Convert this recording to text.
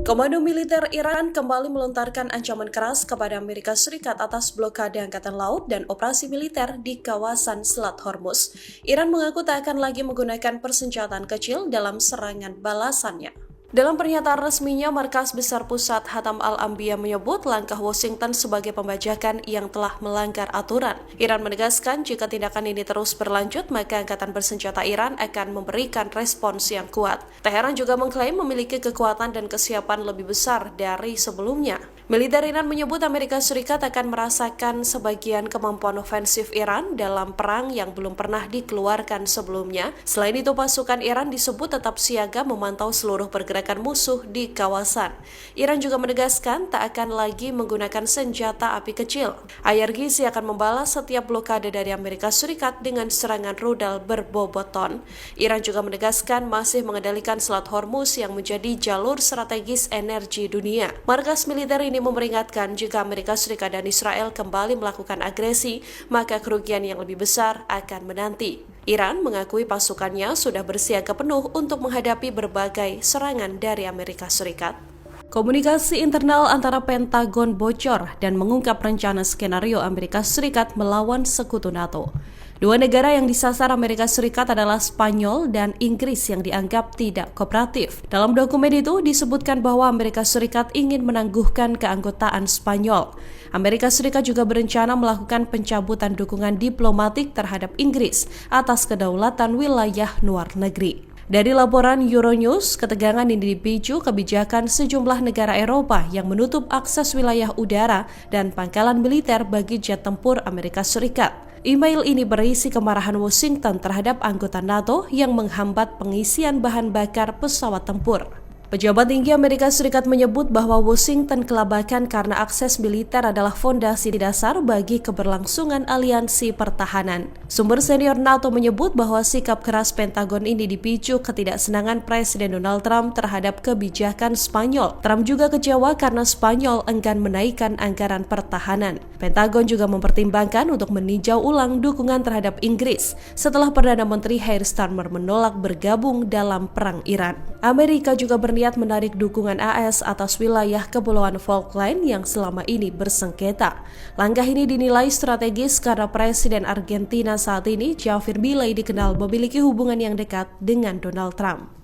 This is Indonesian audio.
Komando militer Iran kembali melontarkan ancaman keras kepada Amerika Serikat atas blokade Angkatan Laut dan operasi militer di kawasan Selat Hormuz. Iran mengaku tak akan lagi menggunakan persenjataan kecil dalam serangan balasannya. Dalam pernyataan resminya, Markas Besar Pusat Hatam Al-Anbiya menyebut langkah Washington sebagai pembajakan yang telah melanggar aturan. Iran menegaskan jika tindakan ini terus berlanjut, maka Angkatan Bersenjata Iran akan memberikan respons yang kuat. Teheran juga mengklaim memiliki kekuatan dan kesiapan lebih besar dari sebelumnya. Militer Iran menyebut Amerika Serikat akan merasakan sebagian kemampuan ofensif Iran dalam perang yang belum pernah dikeluarkan sebelumnya. Selain itu, pasukan Iran disebut tetap siaga memantau seluruh pergerakan musuh di kawasan. Iran juga menegaskan tak akan lagi menggunakan senjata api kecil. IRGC akan membalas setiap blokade dari Amerika Serikat dengan serangan rudal berbobot ton. Iran juga menegaskan masih mengendalikan Selat Hormuz yang menjadi jalur strategis energi dunia. Markas militer ini memperingatkan jika Amerika Serikat dan Israel kembali melakukan agresi, maka kerugian yang lebih besar akan menanti. Iran mengakui pasukannya sudah bersiaga penuh untuk menghadapi berbagai serangan dari Amerika Serikat. Komunikasi internal antara Pentagon bocor dan mengungkap rencana skenario Amerika Serikat melawan sekutu NATO. Dua negara yang disasar Amerika Serikat adalah Spanyol dan Inggris yang dianggap tidak kooperatif. Dalam dokumen itu disebutkan bahwa Amerika Serikat ingin menangguhkan keanggotaan Spanyol. Amerika Serikat juga berencana melakukan pencabutan dukungan diplomatik terhadap Inggris atas kedaulatan wilayah luar negeri. Dari laporan Euronews, ketegangan ini dipicu kebijakan sejumlah negara Eropa yang menutup akses wilayah udara dan pangkalan militer bagi jet tempur Amerika Serikat. Email ini berisi kemarahan Washington terhadap anggota NATO yang menghambat pengisian bahan bakar pesawat tempur. Pejabat tinggi Amerika Serikat menyebut bahwa Washington kelabakan karena akses militer adalah fondasi dasar bagi keberlangsungan aliansi pertahanan. Sumber senior NATO menyebut bahwa sikap keras Pentagon ini dipicu ketidaksenangan Presiden Donald Trump terhadap kebijakan Spanyol. Trump juga kecewa karena Spanyol enggan menaikkan anggaran pertahanan. Pentagon juga mempertimbangkan untuk meninjau ulang dukungan terhadap Inggris setelah Perdana Menteri Keir Starmer menolak bergabung dalam perang Iran. Amerika juga berniat menarik dukungan AS atas wilayah Kepulauan Falkland yang selama ini bersengketa. Langkah ini dinilai strategis karena Presiden Argentina saat ini, Javier Milei, dikenal memiliki hubungan yang dekat dengan Donald Trump.